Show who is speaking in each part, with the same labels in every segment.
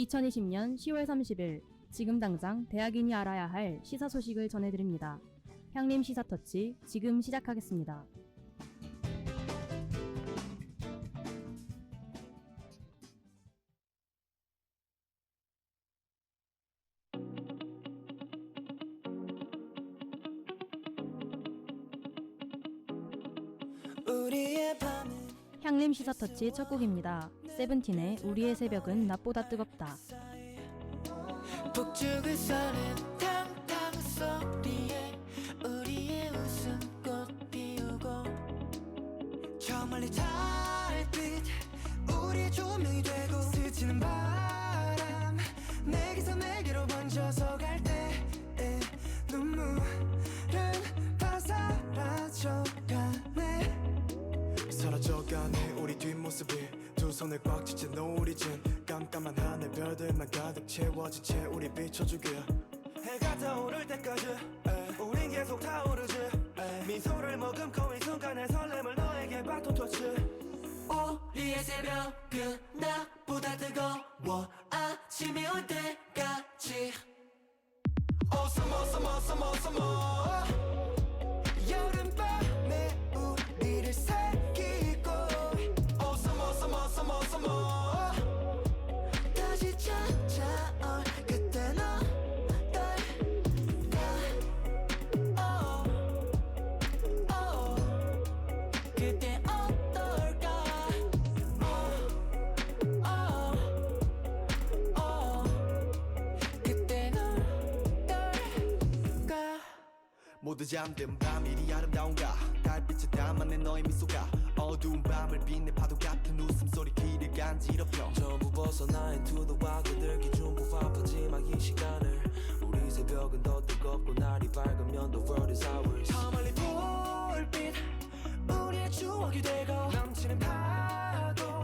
Speaker 1: 2020년 10월 30일 지금 당장 대학인이 알아야 할 시사 소식을 전해드립니다. 향림 시사터치 지금 시작하겠습니다. 향림 시사터치 첫 곡입니다. 세븐틴의 우리의 새벽은 낮보다 뜨겁다.
Speaker 2: 북쪽을 서는 탕탕 소리에 우리의 웃음꽃 피우고 저 멀리 달빛 우리의 조명이 되고 스치는 바람 내게서 내게로 번져서 갈 때 눈물은 다 사라져가네
Speaker 3: 사라져가네 우리 뒷모습이 두 손을 꽉 쥐친 노을이진 깜깜한 하늘 별들만 가득 채워진 채 우리 비춰주길
Speaker 4: 해가 떠오를 때까지 우린 계속 타오르지 미소를 머금고 이 순간의 설렘을 너에게 바톤 터치
Speaker 2: 우리의 새벽은 나보다 뜨거워 아침이 올 때까지
Speaker 4: Oh summer summer summer summer
Speaker 2: 여름밤에 우리를 새기고
Speaker 4: Oh summer summer summer summer
Speaker 2: 다시 찾아올 그때 너 떨까 그때 어떨까 그때 너 떨까
Speaker 3: 모두 잠든 밤 이리 아름다운가 달빛에 담아낸 너의 미소가 어두운 밤을 빛내 파도 같은 웃음소리 귀를 간지럽혀
Speaker 4: 전부 벗어나 into the wild 그들 기준 부파푸지막 이 시간을 우리 새벽은 더 뜨겁고 날이 밝으면 the world is ours
Speaker 2: 저 멀리 불빛 우리의 추억이 되고
Speaker 4: 넘치는 파도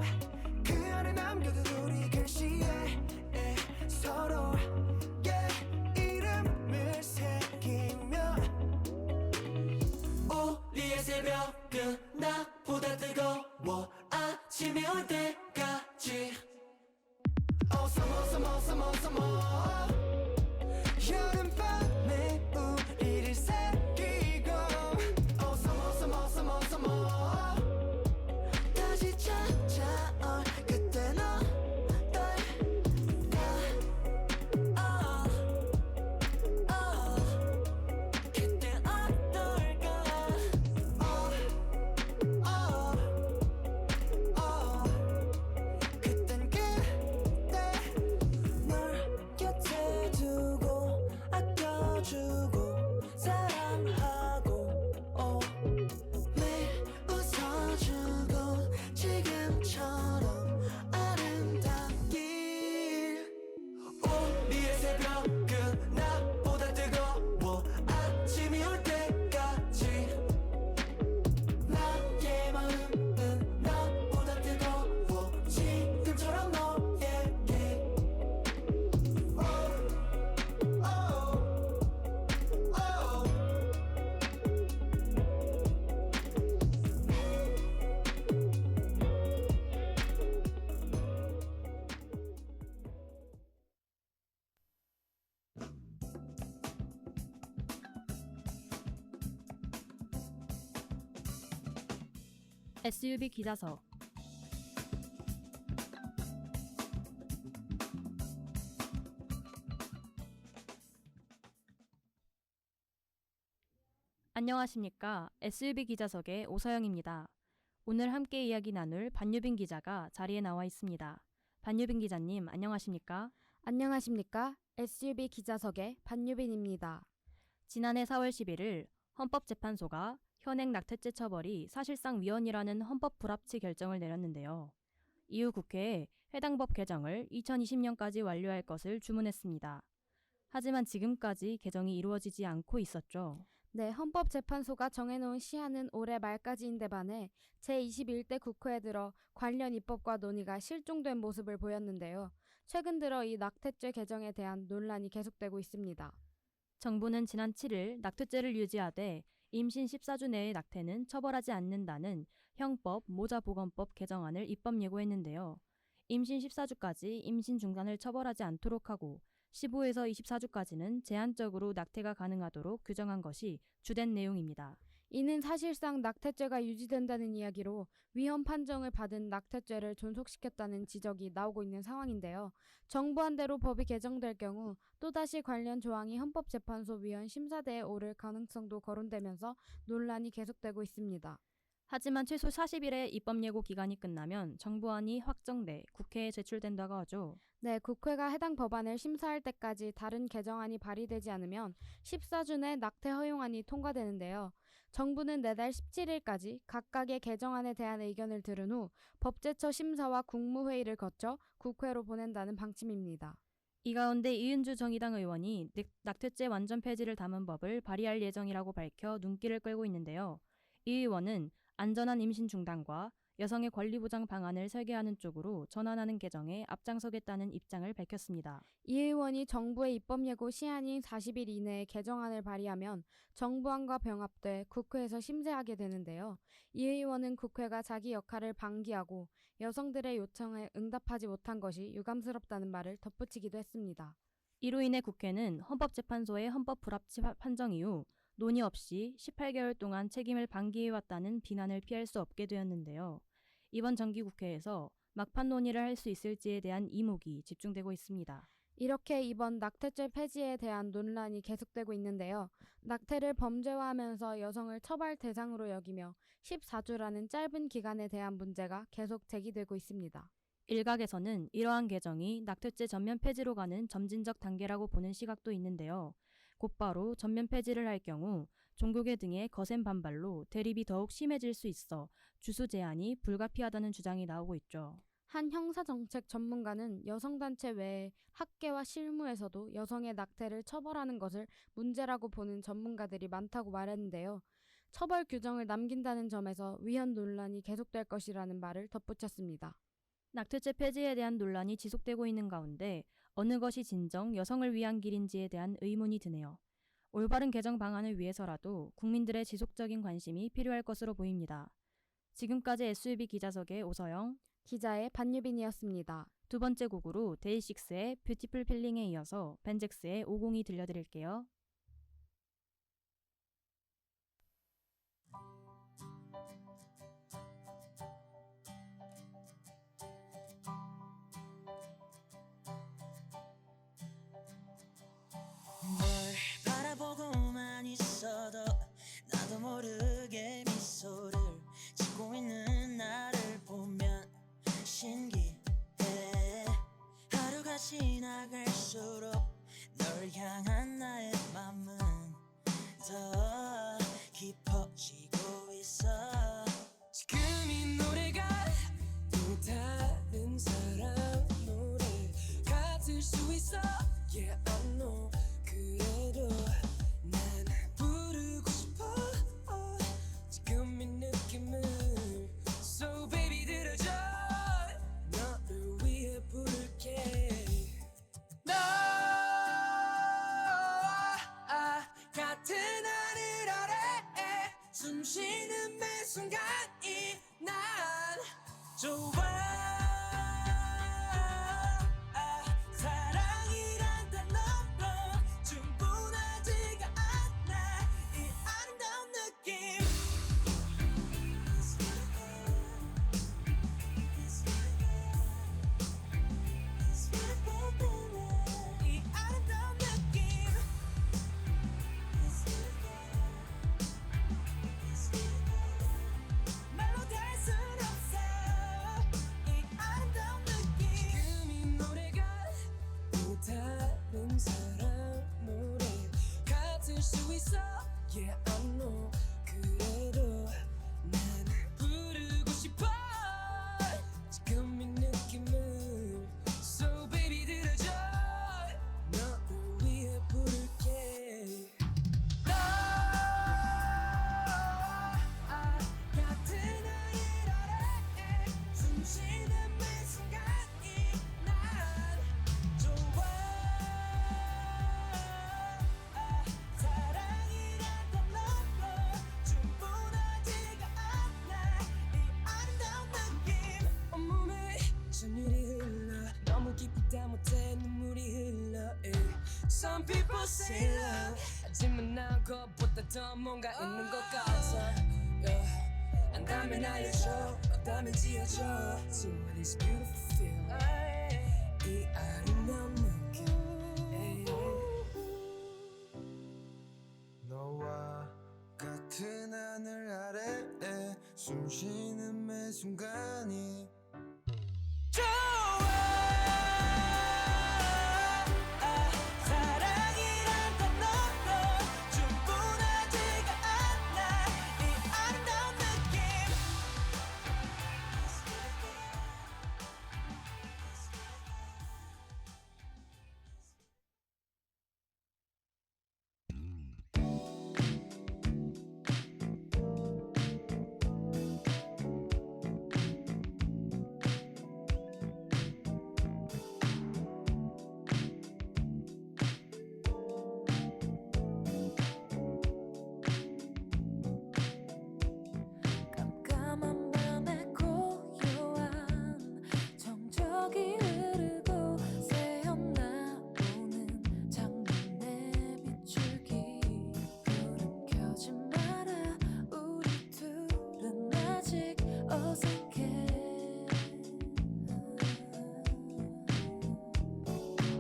Speaker 2: 그 안에 남겨둔 우리 글씨에 서로의 이름을 새기며 우리의 새벽은 나보다 뜨거워 아침이 올 때까지
Speaker 4: Oh summer summer summer summer
Speaker 2: 여름밤에 우리를 새기고
Speaker 4: Oh summer summer summer summer
Speaker 2: 다시 찾아올 그때 너 떨까 그때 어떨까 그땐 그때 널 곁에 두고 아껴주고 사랑하고 매일 웃어주고 지금처럼 아름답길
Speaker 4: 우리의 새벽은 나보다 뜨거워 아침이 올 때까지
Speaker 2: 나의 마음은 너보다 뜨거워 지금처럼 너에게
Speaker 1: SUV 기자석. 안녕하십니까. SUV 기자석의 오서영입니다. 오늘 함께 이야기 나눌 반유빈 기자가 자리에 나와 있습니다. 반유빈 기자님, 안녕하십니까?
Speaker 5: 안녕하십니까? SUV 기자석의 반유빈입니다.
Speaker 1: 지난해 4월 11일 헌법재판소가 현행 낙태죄 처벌이 사실상 위헌이라는 헌법 불합치 결정을 내렸는데요. 이후 국회에 해당 법 개정을 2020년까지 완료할 것을 주문했습니다. 하지만 지금까지 개정이 이루어지지 않고 있었죠.
Speaker 5: 네, 헌법재판소가 정해놓은 시한은 올해 말까지인데 반해 제21대 국회에 들어 관련 입법과 논의가 실종된 모습을 보였는데요. 최근 들어 이 낙태죄 개정에 대한 논란이 계속되고 있습니다.
Speaker 1: 정부는 지난 7일 낙태죄를 유지하되 임신 14주 내의 낙태는 처벌하지 않는다는 형법 모자보건법 개정안을 입법 예고했는데요. 임신 14주까지 임신 중단을 처벌하지 않도록 하고 15에서 24주까지는 제한적으로 낙태가 가능하도록 규정한 것이 주된 내용입니다.
Speaker 5: 이는 사실상 낙태죄가 유지된다는 이야기로 위헌 판정을 받은 낙태죄를 존속시켰다는 지적이 나오고 있는 상황인데요. 정부안 대로 법이 개정될 경우 또다시 관련 조항이 헌법재판소 위헌 심사대에 오를 가능성도 거론되면서 논란이 계속되고 있습니다.
Speaker 1: 하지만 최소 40일의 입법 예고 기간이 끝나면 정부안이 확정돼 국회에 제출된다고 하죠.
Speaker 5: 네, 국회가 해당 법안을 심사할 때까지 다른 개정안이 발의되지 않으면 14주 내 낙태 허용안이 통과되는데요. 정부는 내달 17일까지 각각의 개정안에 대한 의견을 들은 후 법제처 심사와 국무회의를 거쳐 국회로 보낸다는 방침입니다.
Speaker 1: 이 가운데 이은주 정의당 의원이 낙태죄 완전 폐지를 담은 법을 발의할 예정이라고 밝혀 눈길을 끌고 있는데요. 이 의원은 안전한 임신 중단과 여성의 권리 보장 방안을 설계하는 쪽으로 전환하는 개정에 앞장서겠다는 입장을 밝혔습니다.
Speaker 5: 이 의원이 정부의 입법 예고 시한인 40일 이내에 개정안을 발의하면 정부안과 병합돼 국회에서 심사하게 되는데요. 이 의원은 국회가 자기 역할을 방기하고 여성들의 요청에 응답하지 못한 것이 유감스럽다는 말을 덧붙이기도 했습니다.
Speaker 1: 이로 인해 국회는 헌법재판소의 헌법 불합치 판정 이후 논의 없이 18개월 동안 책임을 방기해왔다는 비난을 피할 수 없게 되었는데요. 이번 정기국회에서 막판 논의를 할 수 있을지에 대한 이목이 집중되고 있습니다.
Speaker 5: 이렇게 이번 낙태죄 폐지에 대한 논란이 계속되고 있는데요. 낙태를 범죄화하면서 여성을 처벌 대상으로 여기며 14주라는 짧은 기간에 대한 문제가 계속 제기되고 있습니다.
Speaker 1: 일각에서는 이러한 개정이 낙태죄 전면 폐지로 가는 점진적 단계라고 보는 시각도 있는데요. 곧바로 전면 폐지를 할 경우 종교계 등의 거센 반발로 대립이 더욱 심해질 수 있어 주수 제한이 불가피하다는 주장이 나오고 있죠.
Speaker 5: 한 형사정책 전문가는 여성단체 외에 학계와 실무에서도 여성의 낙태를 처벌하는 것을 문제라고 보는 전문가들이 많다고 말했는데요. 처벌 규정을 남긴다는 점에서 위헌 논란이 계속될 것이라는 말을 덧붙였습니다.
Speaker 1: 낙태죄 폐지에 대한 논란이 지속되고 있는 가운데 어느 것이 진정 여성을 위한 길인지에 대한 의문이 드네요. 올바른 개정 방안을 위해서라도 국민들의 지속적인 관심이 필요할 것으로 보입니다. 지금까지 SUB 기자석의 오서영,
Speaker 5: 기자의 반유빈이었습니다.
Speaker 1: 두 번째 곡으로 데이식스의 뷰티풀 필링에 이어서 벤젝스의 502 들려드릴게요.
Speaker 2: 널 바라보고만 있어도 나도 모르게 미소를 짓고 있는 나를 보면 신기해. 하루가 지나갈수록 널 향한 나의 맘은 더 깊어지고 있어. 지금 이 노래가 또 다른 사람 노래 같을 수 있어. Yeah, I know. 그래도 난 부르고 싶어. 지금 이 느낌을. So baby 들어줘. 너를 위해 부를게. 너 같은 하늘 아래 숨 쉬는 매 순간이 난 좋아. Yeah, I know. 그래도 난 부르고 싶어. 지금 이 느낌을. So baby 들어줘. 너를 위해 부를게. 너 같은 하늘 아래 숨 쉬는 매 순간이 난 좋아. 사랑이란 건 너로 Some people say love 하지만 난 그것보다 더 뭔가 있는 것 같아 yeah. 안다면 알려줘 없다면 지어줘 So what is beautiful feel 이 아름다운 느낌
Speaker 3: 너와 같은 하늘 아래에 숨 쉬는 매 순간이
Speaker 2: 좋아 사랑이란 단어로 충분하지가 않아 이 아름다운 느낌 깜깜한 밤에 고요한 정적이 흐르고 새어나오는 창문의 비출기 불은 켜지 마라 우리 둘은 아직 어색해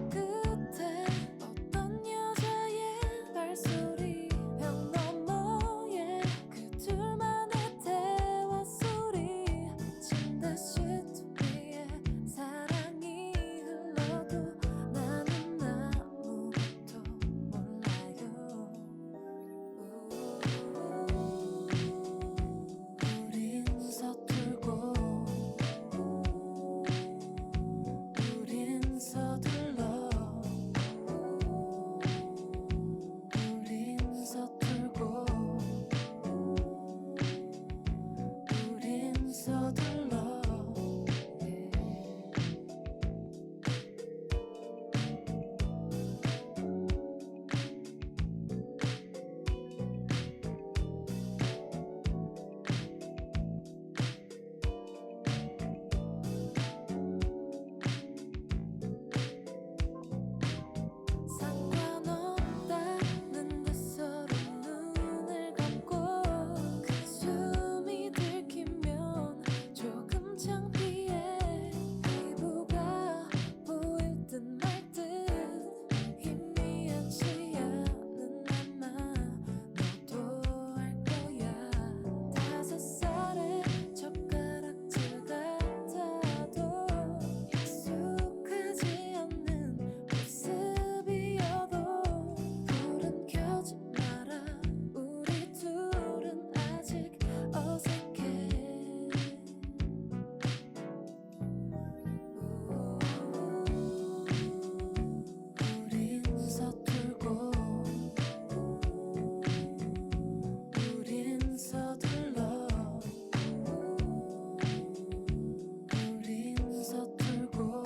Speaker 2: 끝에 어떤 여자의 발소리 벽 너머에 그 둘만의 대화 소리 침대 시트 위에 사랑이 흘러도 나는 아무것도 몰라요 우린 서툴고 우린 서둘러 우린 서툴고 우린 서둘러 상관없다는 듯 서로 눈을 감고 그 숨이 들키면 조금 창피해 피부가 보일 듯 말 듯 희미하지 않은 아마 너도 알 거야 5살의 젓가락질 같아도 익숙하지 않는 모습이어도 불은 켜지 마라 우리 둘은 아직 어색해 우린 서툴고 우린 서둘러 우린 서툴고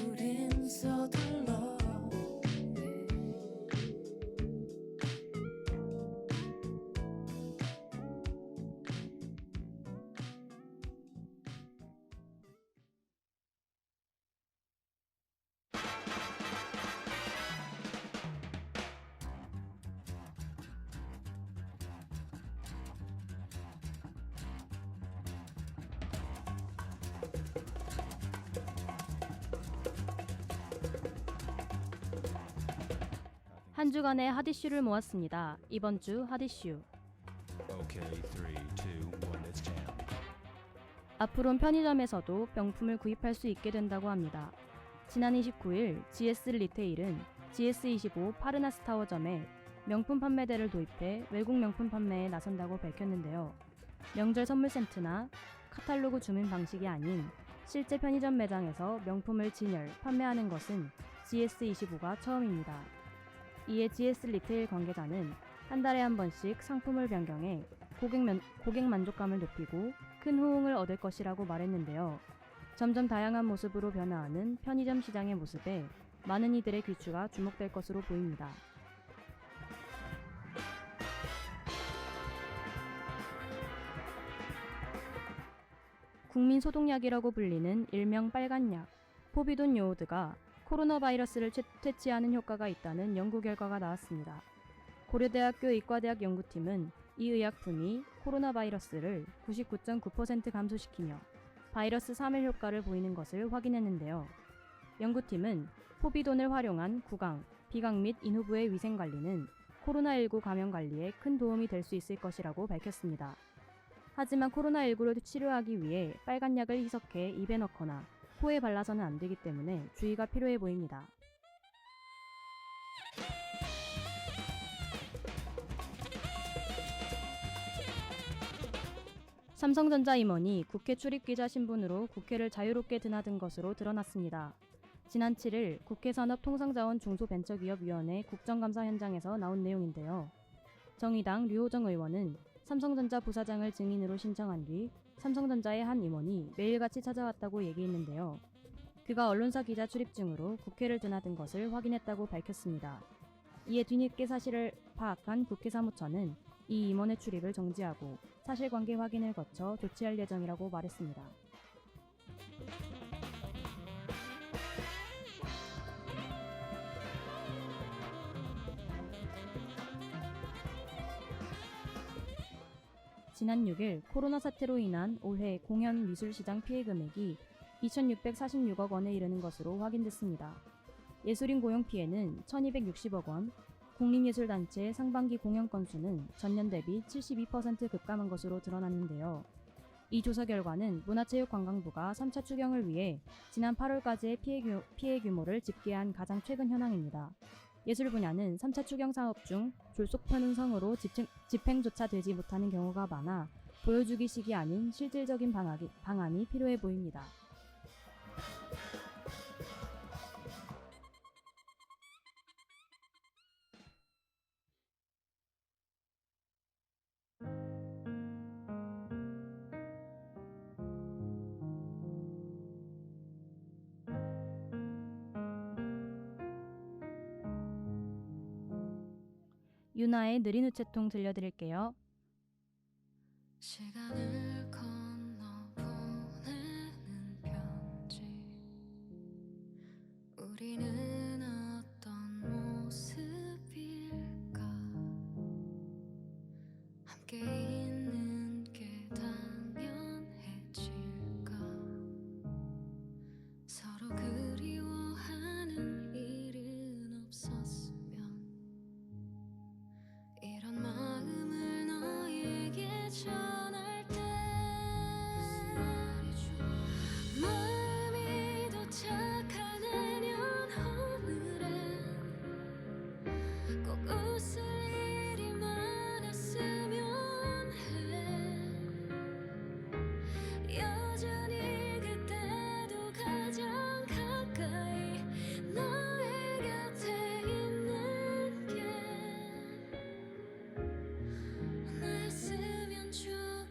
Speaker 2: 우린 서둘러
Speaker 1: 한 주간의 핫 이슈를 모았습니다. 이번 주 핫 이슈.
Speaker 6: Okay, 3, 2, 1, it's jam.
Speaker 1: 앞으론 편의점에서도 명품을 구입할 수 있게 된다고 합니다. 지난 29일 GS 리테일은 GS25 파르나스 타워점에 명품 판매대를 도입해 외국 명품 판매에 나선다고 밝혔는데요. 명절 선물 센트나 카탈로그 주문 방식이 아닌 실제 편의점 매장에서 명품을 진열, 판매하는 것은 GS25가 처음입니다. 이에 GS 리테일 관계자는 한 달에 한 번씩 상품을 변경해 고객 만족감을 높이고 큰 호응을 얻을 것이라고 말했는데요. 점점 다양한 모습으로 변화하는 편의점 시장의 모습에 많은 이들의 귀추가 주목될 것으로 보입니다. 국민 소독약이라고 불리는 일명 빨간약, 포비돈 요오드가 코로나 바이러스를 퇴치하는 효과가 있다는 연구 결과가 나왔습니다. 고려대학교 의과대학 연구팀은 이 의약품이 코로나 바이러스를 99.9% 감소시키며 바이러스 사멸 효과를 보이는 것을 확인했는데요. 연구팀은 포비돈을 활용한 구강, 비강 및 인후부의 위생 관리는 코로나19 감염 관리에 큰 도움이 될 수 있을 것이라고 밝혔습니다. 하지만 코로나19를 치료하기 위해 빨간 약을 희석해 입에 넣거나 코에 발라서는 안 되기 때문에 주의가 필요해 보입니다. 삼성전자 임원이 국회 출입기자 신분으로 국회를 자유롭게 드나든 것으로 드러났습니다. 지난 7일 국회 산업통상자원 중소벤처기업위원회 국정감사 현장에서 나온 내용인데요. 정의당 류호정 의원은 삼성전자 부사장을 증인으로 신청한 뒤 삼성전자의 한 임원이 매일같이 찾아왔다고 얘기했는데요. 그가 언론사 기자 출입증으로 국회를 드나든 것을 확인했다고 밝혔습니다. 이에 뒤늦게 사실을 파악한 국회 사무처는 이 임원의 출입을 정지하고 사실관계 확인을 거쳐 조치할 예정이라고 말했습니다. 지난 6일 코로나 사태로 인한 올해 공연 미술시장 피해 금액이 2,646억 원에 이르는 것으로 확인됐습니다. 예술인 고용 피해는 1,260억 원, 국립예술단체 상반기 공연 건수는 전년 대비 72% 급감한 것으로 드러났는데요. 이 조사 결과는 문화체육관광부가 3차 추경을 위해 지난 8월까지의 피해 규모를 집계한 가장 최근 현황입니다. 예술 분야는 3차 추경 사업 중 졸속 편성으로 집행조차 되지 못하는 경우가 많아 보여주기식이 아닌 실질적인 방안이 필요해 보입니다. 유나의 느린 우체통 들려드릴게요.
Speaker 7: 시간을 건너 보내는 편지 우리는 어떤 모습일까 함께 있는 게 당연해질까 서로 그리워하는 일은 없었으면 이런 마음을 너에게 전할 때 마음이 도착하려면 오늘은 꼭 웃을 일이 많았으면 해 여전히 그때도 가장 가까이 너의 곁에 있는 게 나였으면 좋겠어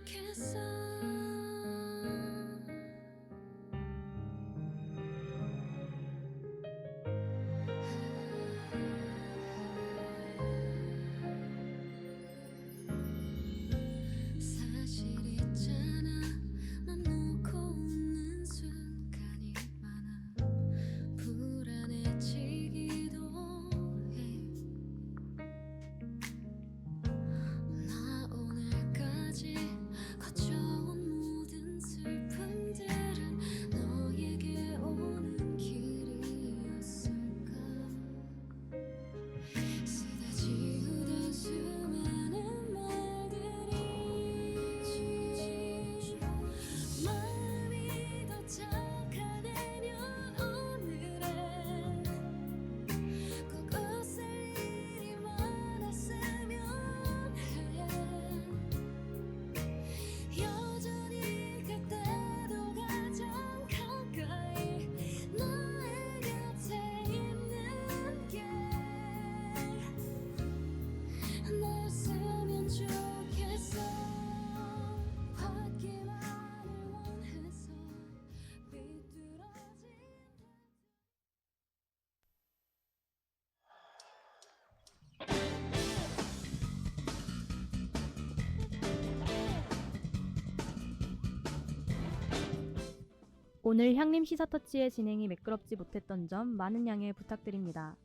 Speaker 1: 오늘 향림 시사터치의 진행이 매끄럽지 못했던 점 많은 양해 부탁드립니다.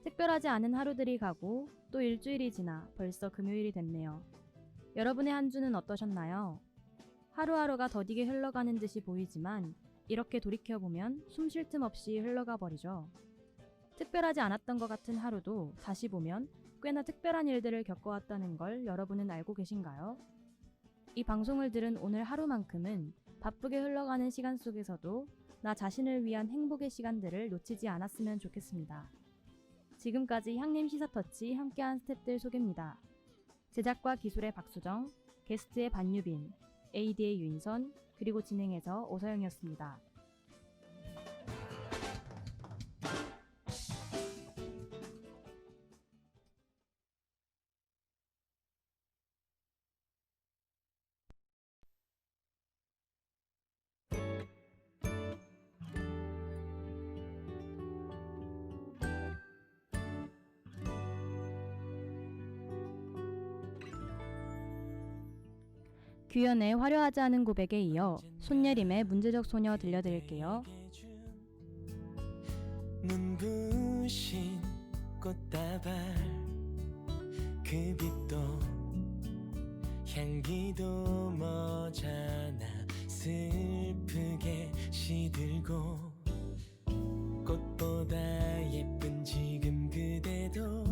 Speaker 1: 특별하지 않은 하루들이 가고 또 일주일이 지나 벌써 금요일이 됐네요. 여러분의 한 주는 어떠셨나요? 하루하루가 더디게 흘러가는 듯이 보이지만 이렇게 돌이켜보면 숨 쉴 틈 없이 흘러가 버리죠. 특별하지 않았던 것 같은 하루도 다시 보면 꽤나 특별한 일들을 겪어왔다는 걸 여러분은 알고 계신가요? 이 방송을 들은 오늘 하루만큼은 바쁘게 흘러가는 시간 속에서도 나 자신을 위한 행복의 시간들을 놓치지 않았으면 좋겠습니다. 지금까지 향림 시사터치 함께한 스태프들 소개입니다. 제작과 기술의 박수정, 게스트의 반유빈, AD의 유인선, 그리고 진행에서 오서영이었습니다. 규현의 화려하지 않은 고백에 이어 손예림의 문제적 소녀 들려드릴게요.
Speaker 4: 눈부신 꽃다발 그 빛도 향기도 머잖아 슬프게 시들고 꽃보다 예쁜 지금 그대도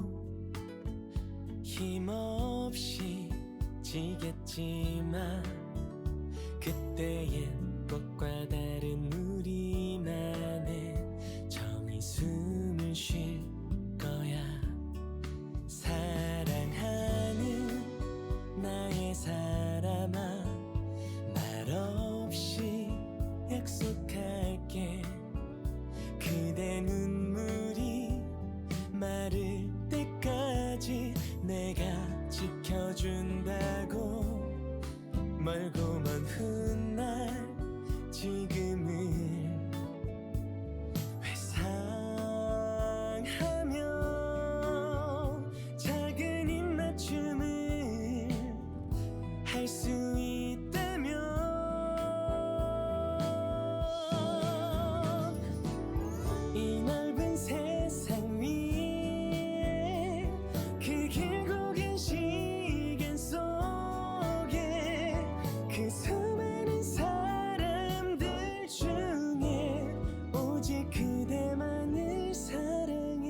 Speaker 4: 힘없이 지겠지만 그때엔 꽃과 다른 우리만의 정이 숨을 쉴 거야. 사랑하는 나의 사람아 말없이 약속할게. 그대 눈물이 마를 때까지 내가 지켜준다고. 멀고 먼 훗날 지금을 회상하며 작은 입맞춤을 할 수 있다면 이 넓은 세상 위에 그 길고 긴 시간 속에 그 수많은 사람들 중에 오직 그대만을 사랑해.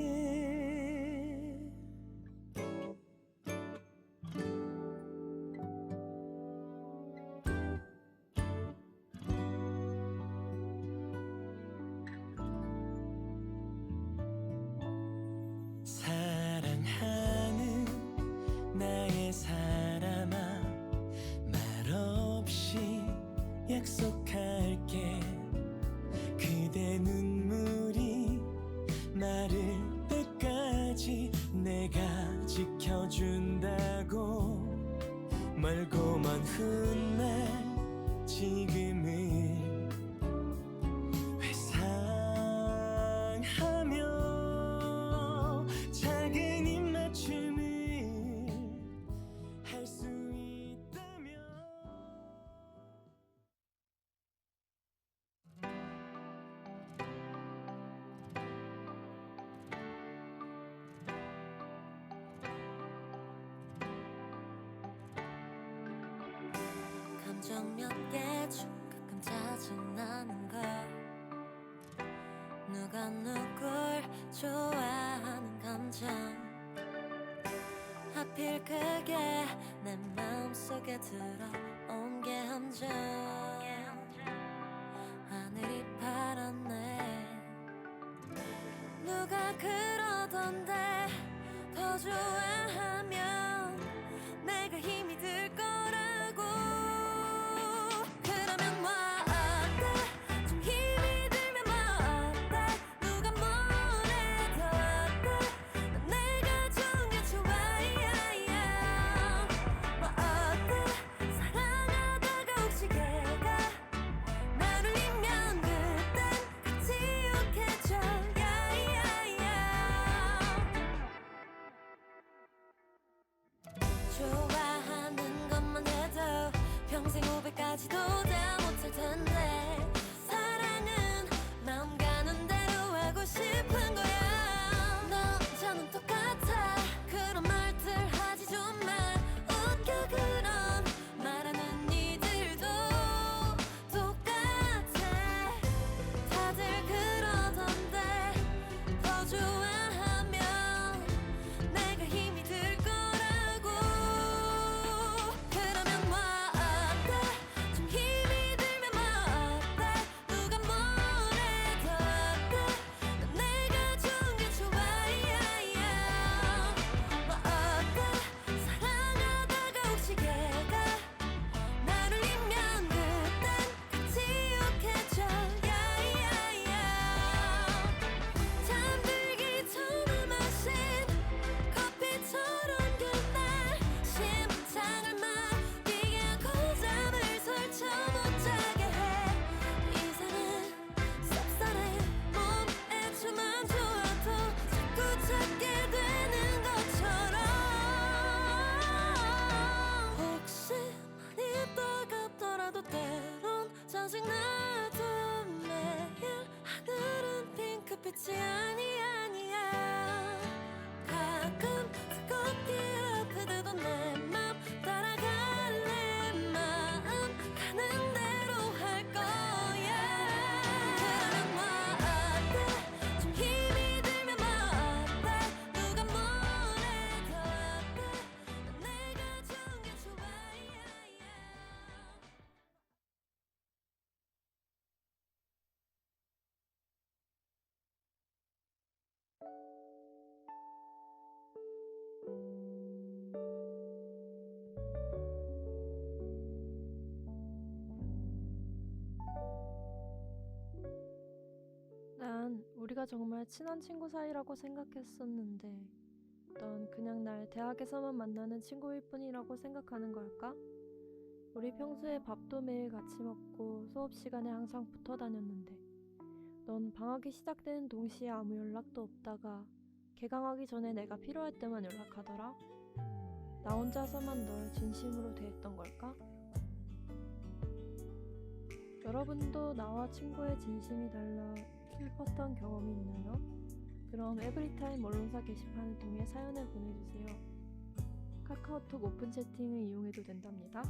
Speaker 4: 사랑하는 나의 사람아 말없이 약속할게. 그대 눈물이 마를 때까지 내가 지켜준다고. 멀고 먼 훗날 지금을 회상하며 작은 입맞춤을 할 수 있다면
Speaker 7: 감정 몇 개 중 가끔 짜증나는 걸 누가 누굴 좋아하는 감정 하필 그게 내 마음속에 들어온 게 함정 하늘이 파랗네 누가 그러던데 더 좋아하면 내가 힘이 들 거라고 그러면 뭐 어때 좀 힘이 들면 뭐 어때 누가 뭐래도 어때 난 내가 좋은 게 좋아 뭐 어때 사랑하다가 혹시 걔가 날 울리면 그땐 같이 욕해줘 좋아하는 것만 해도 평생 500까지도 다 못할 텐데 사랑 빛이 아니야. 가끔 뜨겁게 아프대도 내 맘 따라갈래. 마음 가는 대로 할 거야. 그러면 뭐 어때? 좀 힘이 들면 뭐 어때? 누가 뭐래도 어때? 난 내가 좋은 게 좋아.
Speaker 8: 난 우리가 정말 친한 친구 사이라고 생각했었는데, 넌 그냥 날 대학에서만 만나는 친구일 뿐이라고 생각하는 걸까? 우리 평소에 밥도 매일 같이 먹고 수업 시간에 항상 붙어 다녔는데, 넌 방학이 시작되는 동시에 아무 연락도 없다가 개강하기 전에 내가 필요할 때만 연락하더라? 나 혼자서만 널 진심으로 대했던 걸까? 여러분도 나와 친구의 진심이 달라 슬펐던 경험이 있나요? 그럼 에브리타임 언론사 게시판을 통해 사연을 보내주세요. 카카오톡 오픈 채팅을 이용해도 된답니다.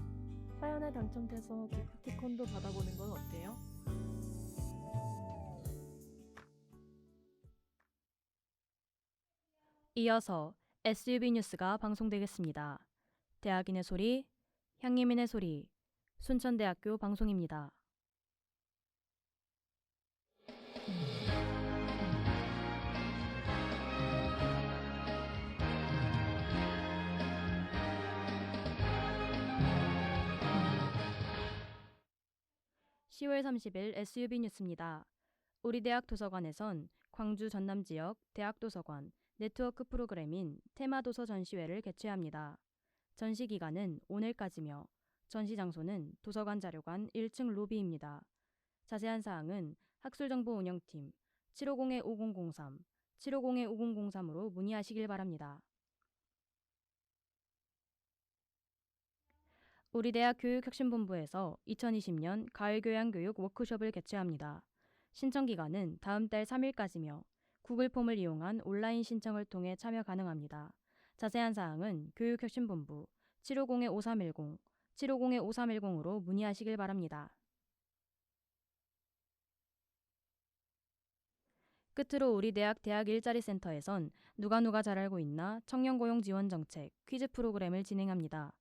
Speaker 8: 사연에 당첨돼서 기프티콘도 받아보는 건 어때요?
Speaker 1: 이어서 SUB 뉴스가 방송되겠습니다. 대학인의 소리, 향리민의 소리, 순천대학교 방송입니다. (10월 30일) SUB 뉴스입니다. 우리 대학 도서관에선 광주 전남 지역 대학 도서관 네트워크 프로그램인 테마도서 전시회를 개최합니다. 전시 기간은 오늘까지며 전시 장소는 도서관 자료관 1층 로비입니다. 자세한 사항은 학술정보운영팀 750-5003, 750-5003으로 문의하시길 바랍니다. 우리 대학 교육혁신본부에서 2020년 가을교양교육 워크숍을 개최합니다. 신청 기간은 다음 달 3일까지며 구글 폼을 이용한 온라인 신청을 통해 참여 가능합니다. 자세한 사항은 교육혁신본부 750-5310, 750-5310으로 문의하시길 바랍니다. 끝으로 우리 대학 대학 일자리 센터에선 누가 잘 알고 있나 청년고용 지원 정책 퀴즈 프로그램을 진행합니다.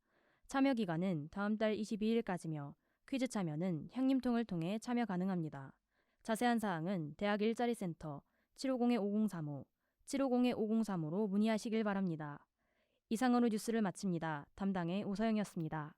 Speaker 1: 참여 기간은 다음 달 22일까지며 퀴즈 참여는 향림통을 통해 참여 가능합니다. 자세한 사항은 대학 일자리 센터 750-5035, 750-5035로 문의하시길 바랍니다. 이상으로 뉴스를 마칩니다. 담당의 오서영이었습니다.